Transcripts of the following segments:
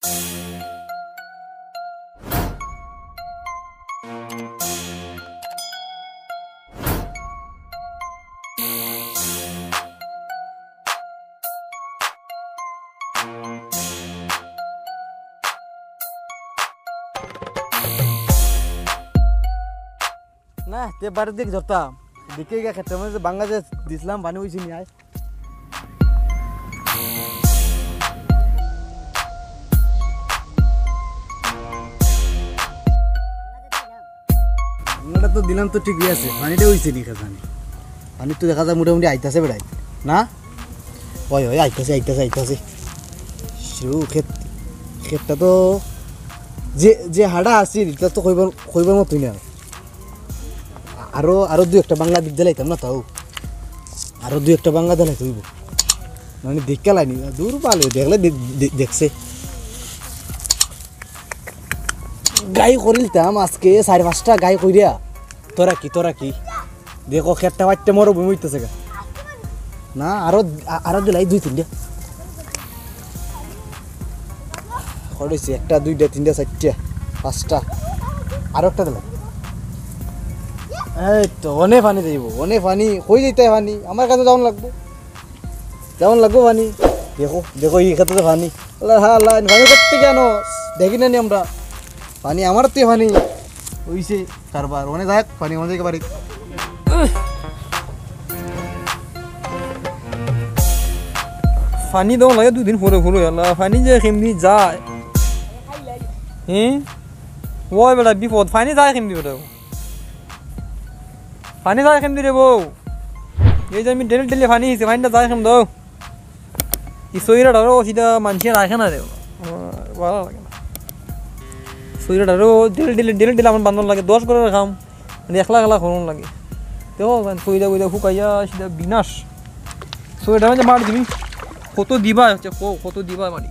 না তে বাড়ি দিক ধরতাম দিকে গিয়ে খেতে মানে বাংলাদেশ দিছিলাম পানি হয়েছি নি আয় বাংলাটা তো দিলাম তো ঠিকই আছে পানিটা হয়েছে নি খাজানি পানি তো দেখা যায় মোটামুটি আইতাছে বেড়াই না ওই ওই আইতাছে আইতাছে আইতাছে ক্ষেতটা তো যে হাড়া আছে এটা তো কইবার মতোই না আরো দুই একটা বাংলা দিক দিলাইতাম না তাও আরো দুই একটা বাংলা দিলাই তুইব মানে দেখে লাইনি দূর ভালো দেখলে দেখছে গাই করিলতাম আজকে 4-5টা গাই কইরা তোরা কি দেখো খেতটা বাড়তে মরো বমি হইতেছে গা না আরো দিলাই 2-3টা করেছি 1টা 2টা 3টা 4টা 5টা আরো একটা দিলাই এই তো অনেক পানি দিব অনেক পানি কই দিতে পানি আমার কাছে যাওন লাগবো পানি দেখো এই ক্ষেত্রে পানি আল্লাহ আল্লাহ পানি করতে কেন দেখি না নি আমরা পানি আমার তো পানি হইছে কারবার অনেক যাক পানি আমাদের বাড়ি পানি দাও লাগে 2 দিন পরে আল্লাহ পানি যে কেমনি যায় ওই বেটা বিপদ পানি যায় কেমনি বেটা পানি যায় কেমনি রে বউ এই যে আমি ডেলি পানি হিসেবে পানিটা যায় কেম দাও এই শরীরটারও সেটা মানুষের রাখে না রে ভালো লাগে না শরীরটারও ডেলি আমার বান্ধব লাগে 10 করে খাম মানে একলা খরণ লাগে দেখো শরীরটা বইটা শুকাইয়া সেটা বিনাশ শরীরটা মানে মার দিবি কত দিবা হচ্ছে কত দিবা মারি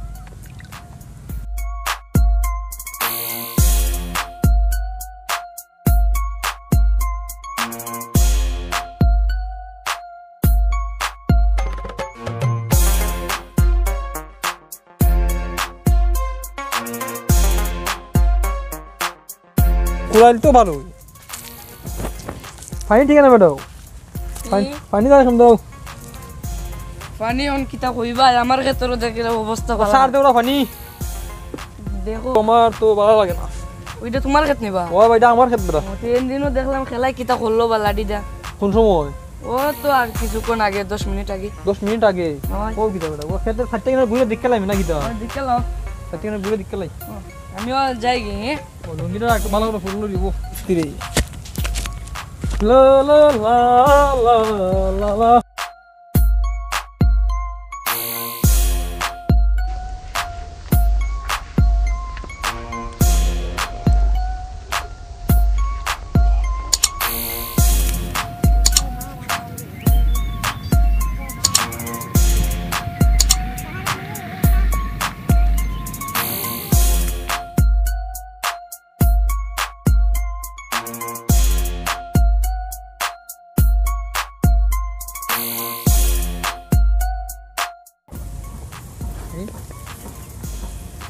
কুড়াইল তো ভালো পানি ঠিক আছে ম্যাডাম পানি দাও দাও পানি অন কিতা কইবা আমার ক্ষেত্রে দেখলে অবস্থা ভালো সার দেওরা পানি দেখো আমার তো ভালো লাগে না ওইটা তোমার ক্ষেত নিবা ও ভাইটা আমার ক্ষেত বেটা 3 দিনও দেখলাম খেলাই কিতা করলো বা লাডিটা কোন সময় ও তো আর কিছুক্ষণ আগে 10 মিনিট আগে ও কিতা বেটা ও ক্ষেতের ফাটতে কিনা ঘুরে দেখতে লাইম না কিতা দেখলাম ফাটতে কিনা ঘুরে দেখতে লাই আমিও যাই গে ও লঙ্গিটা একটু ভালো করে ফুল দিব স্থিরে লা লা লা লা লা লা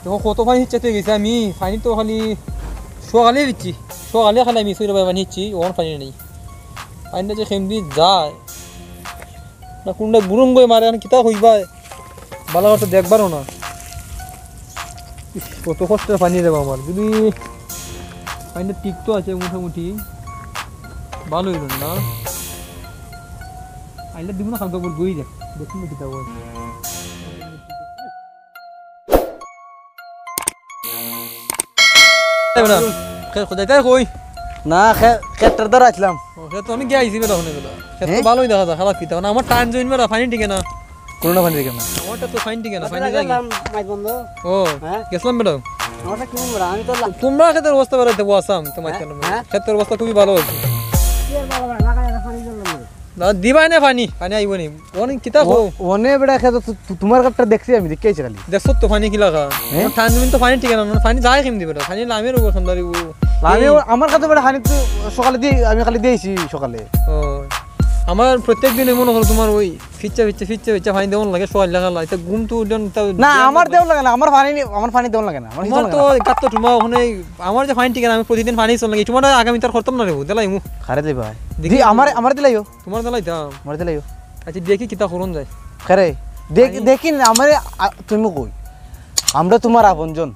দেখো কত পানি হিচ্ছাতে গেছে আমি পানি তো খালি সকালে দিচ্ছি সকালে খালি আমি সৈরা পানি হিচ্ছি ওখান পানি নেই পানিটা যে খেমদি যায় না কোনটা বুরুম গই মারে কিতা হইবা ভালো কথা দেখবারও না কত কষ্টের পানি দেবো আমার যদি পানিটা ঠিক তো আছে মোটামুটি ভালো হইল না আইলে দিব না খাদ্য বই দেখ দেখুন কিতা বল না ক্ষেত্রের দ্বারা আসলাম আমি গিয়ে আইসি বেটা ক্ষেত্র ভালোই দেখা যায় খারাপ কিতা আমার টাইম জয়েন বেটা ফাইন টিকে না কোনো পানি দেখে না আমারটা তো ফাইন টিকে না ফাইন ও গেছিলাম বেটা তোমরা ক্ষেত্রের অবস্থা বেড়াইতে বসাম তোমার ক্ষেত্রের অবস্থা খুবই ভালো হয়েছে দিবাই না পানি আইব নি অনেক কিতা অনেক বেড়া খেতে তোমার কাপটা দেখছি আমি দেখেছি খালি দেখছো তো পানি কি লাগা ঠান জমিন তো পানি টিকে না পানি যায় কেমনি বেটা পানি লামের উপর সন্ধারি আমি আমার কাছে বেড়া পানি তো সকালে দিয়ে আমি খালি দিয়েছি সকালে ও আমার প্রত্যেক দিন মনে করো তোমার ওই ফিচ্চা পানি দেওয়ান লাগে সকাল লাগালা এটা ঘুম তো না আমার দেওয়া লাগে না আমার পানি দেওয়া লাগে না আমার তো গাত তো তোমার ওখানে আমার যে ফাইন ঠিক আমি প্রতিদিন পানি চল লাগে তোমার আগামী তার খতম না রে দেলাই মু খারে দে ভাই দেখি আমার দিলাইও তোমার দেলাই দাও আমার দিলাইও আচ্ছা দেখি কিতা করুন যায় খারে দেখি না আমারে তুমি কই আমরা তোমার আপনজন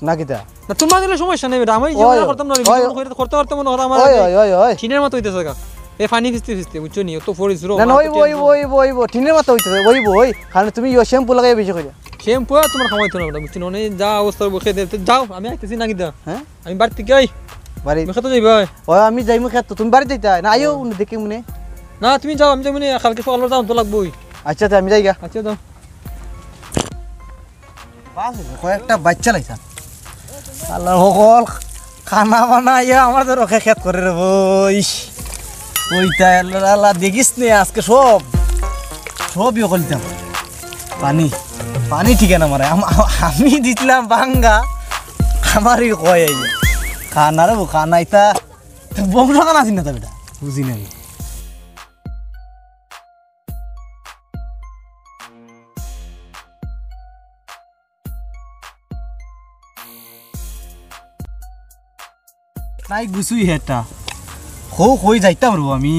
না কিতা না তোমার দিলে সমস্যা নেই আমি জীবনে করতাম না করতে মনে হয় আমার ওই চিনের মতো হইতেছে গা এ পানি ফিস্তে বুঝছো নি তো ফরিস রো না ওই টিনের মতো হইতেছে ওই কারণ তুমি শ্যাম্পু লাগাই বেশি কইরা শ্যাম্পু তোমার খাওয়াইতো না ওটা বুঝছো না যা অবস্থা বসে দে যাও আমি আইতেছি না কিতা হ্যাঁ আমি বাড়ি থেকে আই বাড়ি আমি খেতে যাইবা ওই আমি যাইমু খেত তুমি বাড়ি যাইতা না আইও দেখি মনে না তুমি যাও আমি যাই কালকে সকালে যাও তো লাগবোই আচ্ছা আমি যাইগা আচ্ছা যাও কয়েকটা বাচ্চা লাইছা আল্লাহ সকল খানা বানাইয়া আমার তো রক্ষা খেত করে রে বই ওইটা আল্লাহ দেখিস নে আজকে সবই কলিতাম পানি ঠিক না মারে আমি দিছিলাম ভাঙ্গা আমারই কয় খানা রে খানা ইতা বংশ খানা আছি না তা বেটা বুঝি নাই নাই গুছুই হেটা কই যাইতাম রো আমি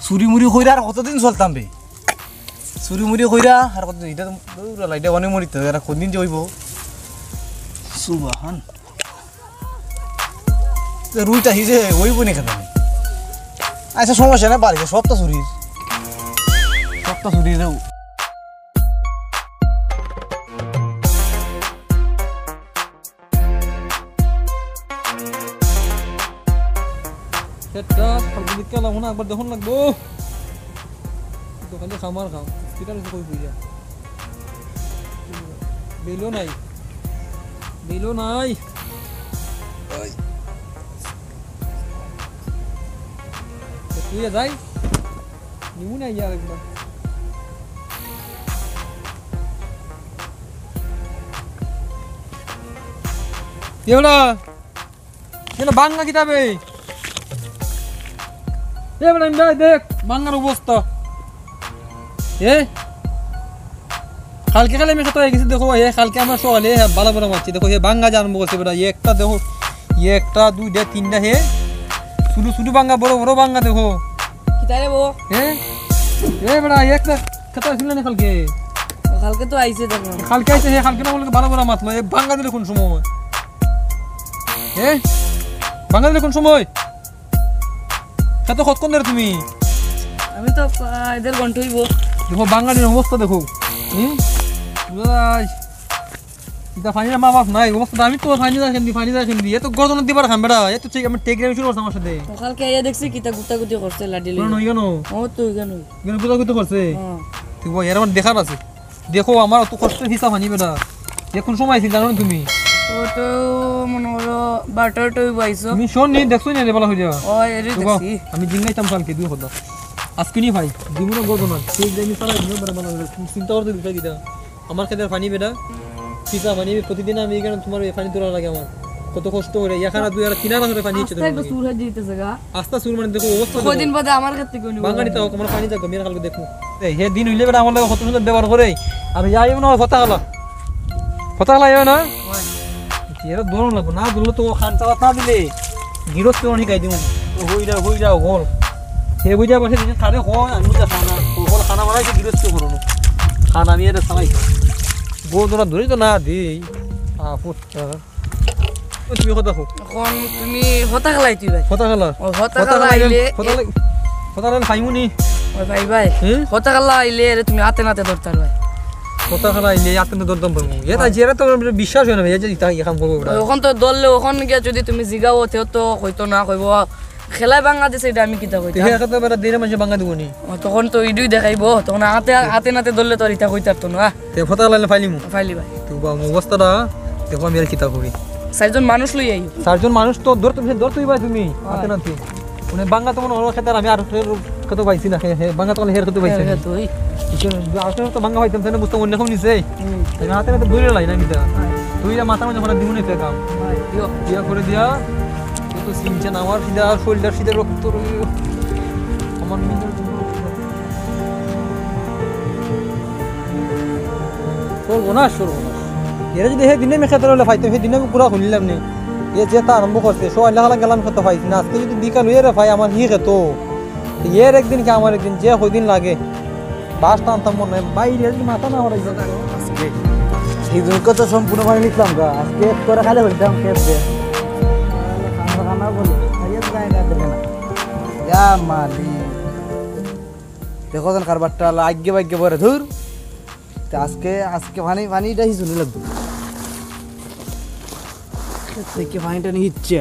চুরি মুড়ি কইরা আর কতদিন চলতাম বে চুরি মুড়ি কইরা আর কতদিন এটা লাইটা অনেক মরিতে এরা কোনদিন যে হইব সুবাহান রুইটা হিজে হইব নি খেতে আচ্ছা সমস্যা না বাড়িতে সবটা চুরির সেটা ফালতু দিকে লাগবো না একবার দেখুন লাগবো দোকানে খামার খাও কিটা রয়েছে কই বুঝা বেলো নাই তুই যাই নিমু নাই আর একবার এগুলা বাংলা কিতাবে এবার আমি দেখ বাংলার অবস্থা কালকে খালি আমি হয়ে গেছি দেখো কালকে আমার সকালে ভালো ভালো মারছি দেখো বাঙ্গা জানবো বলছে বেটা একটা দেখো একটা দুইটা তিনটা শুধু বাঙ্গা বড় বড় বাঙ্গা দেখো বেটা একটা খেতে আসছিল না কালকে তো আইছে দেখো কালকে আইছে কালকে না বলে ভালো ভালো মাতলো বাঙ্গা দিলে কোন সময় বাঙ্গা দিলে কোন সময় কত কতক্ষণ ধরে তুমি আমি তো এদের ঘন্টা হইব দেখো বাঙালির অবস্থা দেখো ফাইনাল মা বাপ নাই অবস্থা আমি তো ফাইনাল দিই এত গর্জন দিবার খাম বেড়া এত ঠিক আমি টেকগ্রাম শুরু করছি আমার সাথে কালকে আইয়া দেখছি কিতা গুতাগুতি করছে লাডিলে কেন গুতাগুতি করছে ঠিক এর আমার দেখার আছে দেখো আমার অত কষ্টের হিসাব আনি বেড়া এখন সময় আছে জানো তুমি তো মনে হলো বাটারটাই পাইছো তুমি শোন নি দেখছো না রে বলা হই যাও আমি জিঙ্গাইতাম কালকে দুই কথা আজকে নি ভাই জীবনে গর্দনা সেই জানি সারা দিন বড় বড় চিন্তা করতে দিতে দিদা আমার খেতে পানি বেটা ঠিক আছে মানে প্রতিদিন আমি এখানে তোমার পানি তোলা লাগে আমার কত কষ্ট করে এখানে দুই আর তিন ধরে পানি হচ্ছে তোমার সুর হয়ে দিতেছে গা আস্তা সুর মানে দেখো অবস্থা কদিন বাদে আমার ক্ষেত্রে কোন বাঙালি তাও আমার পানি দেখো মেরা কালকে দেখো এই হে দিন হইলে বেটা আমার লাগে কত সুন্দর ব্যবহার করে আর যাইও না কথা হলা আইও না এরা দৌড় লাগবো না দৌড়লে তো খান চালাত না দিলে গিরস্ত শিকাই দিও হই যাও গোল সে বুঝা বসে দিন খারে হয় আমি বুঝা খানা গোল খানা বানাইছে গিরস্ত করো খানা আমি এটা চালাই গো তোরা ধরি তো না দিই তুমি কথা দেখো এখন তুমি হতা খেলাই তুই ভাই হতা খেলা হতা খেলা খাইমুনি ভাই ভাই হতা খেলা আইলে তুমি হাতে নাতে ধরতার ভাই কথা খেলা আইলে হাতে নাতে ধরতাম পারবো এটা যেটা তো বিশ্বাস হয় না ভাই যে কাম করবো ওখান তো দললে ওখান গিয়া যদি তুমি জিগাও তেও তো হইতো না কইব খেলায় বাংলাদেশ এটা আমি কিতা কইতাম এটা তো বেটা দিনে মানুষ বাংলা দিবনি তখন তো ইডুই দেখাইবো তখন হাতে নাতে ধরলে তো ইটা কইতারতো না তে কথা খেলা ফাইলিমু ফাইলি ভাই তো অবস্থাটা দেখো আমি আর কিতা করি চারজন মানুষ লই আইও চারজন মানুষ তো ধরতেই পাই তুমি হাতে নাতে মানে বাংলা তো মনে হলো খেতে আমি আর খেতে পাইছি না বাংলা তো হের খেতে পাইছি না তুই আসলে তো বাংলা পাইতাম তাই না বুঝতে অন্য রকম নিছে আমি হাতে নাতে ধরে লাই না কিতা তুই মাথা মাঝে মাথা দিবনি তো কাম দিয়া করে দিয়া তো সিনছেন আমার সিধা শরীরটা সিধা রক্ত আমার নিজের সর্বনাশ সর্বনাশ এরা যদি সেই দিনে আমি খেতে হলে পাইতাম সেই দিনে আমি পুরা শুনিলাম নি এ যেটা আরম্ভ করছে সবাই লাগালা গেলাম খেতে পাইছি না আজকে যদি বিকাল হয়ে রে ভাই আমার হি খেত এর একদিন কি আমার একদিন যে কয়দিন লাগে বাস টানতাম মনে হয় বাইরে মাথা না হরাই আজকে এই দুর্গা তো সম্পূর্ণ মানে নিতাম গা আজকে করে খালি বলতাম খেপ দে খানা খানা বলে খাইয়া জায়গা দেবে না যা মালি দেখো যেন কারবারটা আগে বাগ্যে পরে ধুর আজকে আজকে পানিটা হি শুনে লাগবে থেকে পানিটা নিয়ে ইচ্ছে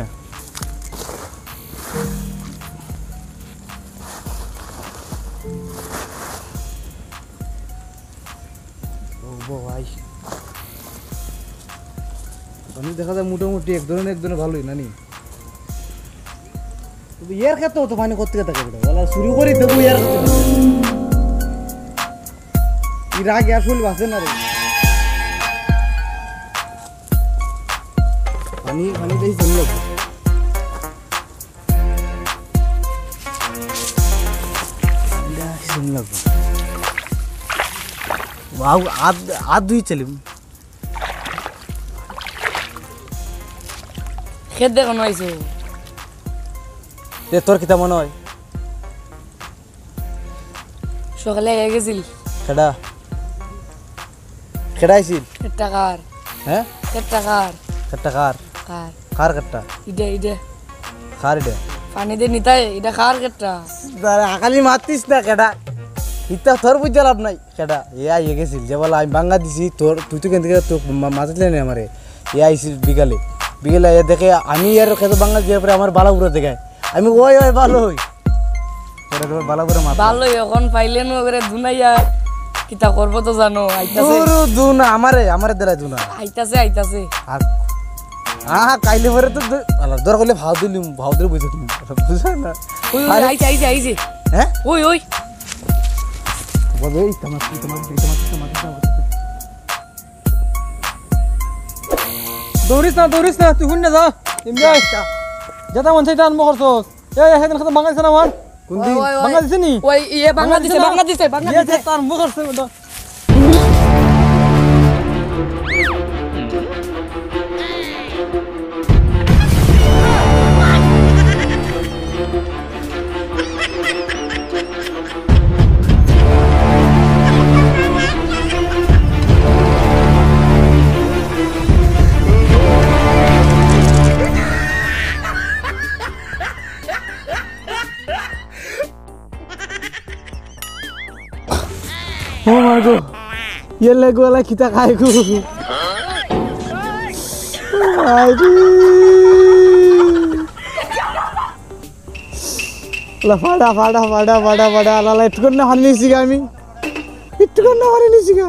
ভাই পানি দেখা যায় মোটামুটি এক ধরনের ভালোই নানি ইয়ার ক্ষেত্রেও তো পানি করতে থাকে বলা শুরু করি দেবো ইয়ার এর আগে আসলে বাসে না রে পানি দেখি শুনল শুনল আধ দুই চলিম খেত দেখো নয়ছো তোর কিতা মনে হয় সকালে গেছিল খেডা খেডাইছিল টাকার হ্যাঁ টাকার খেট্টা কার কার কার খেট্টা ইডে কার এটা পানি দিয়ে নিতাই এটা খার কেটটা আকালি মারতিস না কেডা ইতা তোর বুঝতে লাভ নাই কেডা এ আইয়ে গেছিল যে বলা আমি বাঙ্গা দিছি তোর তুই তো কেন থেকে তোর মাথাতলে নেই আমারে এ আইছিল বিকালে আইয়া দেখে আমি আর খেতে বাঙ্গা দিয়ে পরে আমার বালা উড়ে দেখায় আমি ওই ভালো হই পরে বালা করে মাথা ভালো এখন পাইলেন ওরে দুনাইয়া কিতা করব তো জানো আইতাছে পুরো দুনা আমারে দেলাই দুনা আইতাছে আর কাইলে পরে তো দর করলে ভাও দিলে বুঝে তুমি বুঝছ না ওই আইছে হ্যাঁ ওই বলে তোমার দৌড়িস না তুই শুন না যা এমনি যেটা মন চাইতে আনবো করছস সেদিন খাতে বাঙা দিছে না আমার কোনদিন বাঙা দিছে নি ওই ইয়ে বাংলা দিছে যেটা আনবো করছে ও মাগো ये लगो वाला किता खाए को ला फाड़ा ला इतकन हारली सिगा আমি इतकन हारली सिगा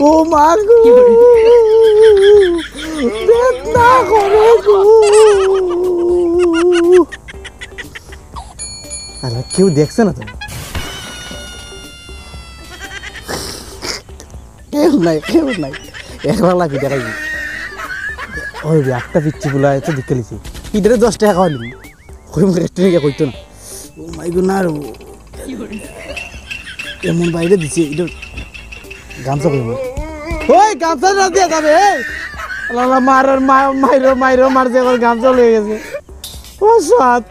ও মাগো বেদনা করে গো আরে কেউ দেখছে না তো কেউ নাই একবার লাগি দেখাই ওই একটা পিচ্ছি বলা তো দেখে লিছি ইদারে 10 টাকা হলি কই মুখ রেস্টুরেন্টে কইতো না ও মাই গো না রে এমন বাইরে দিছে এটা গামছা কইব ওই গামছা না দিয়া যাবে আল্লাহ মাইরো মারছে এখন গামছা লয়ে গেছে ও সাত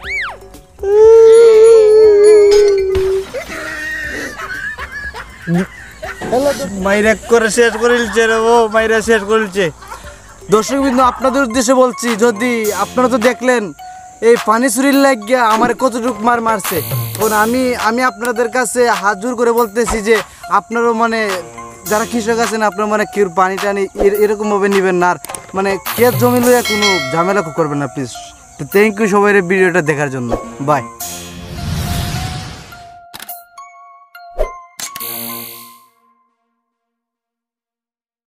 মাইরা করে শেষ করিলছে রে ও মাইরা শেষ করিলছে দর্শক বিন্দু আপনাদের উদ্দেশ্যে বলছি যদি আপনারা তো দেখলেন এই পানি চুরির লাগিয়া আমার কতটুক মারছে কারণ আমি আপনাদের কাছে হাত জোর করে বলতেছি যে আপনারও মানে যারা কৃষক আছেন আপনারা মানে কেউ পানি টানি এরকমভাবে নেবেন না আর মানে ক্ষেত জমি লইয়া কোনো ঝামেলা করবেন না প্লিজ তো থ্যাংক ইউ সবাই ভিডিওটা দেখার জন্য বাই।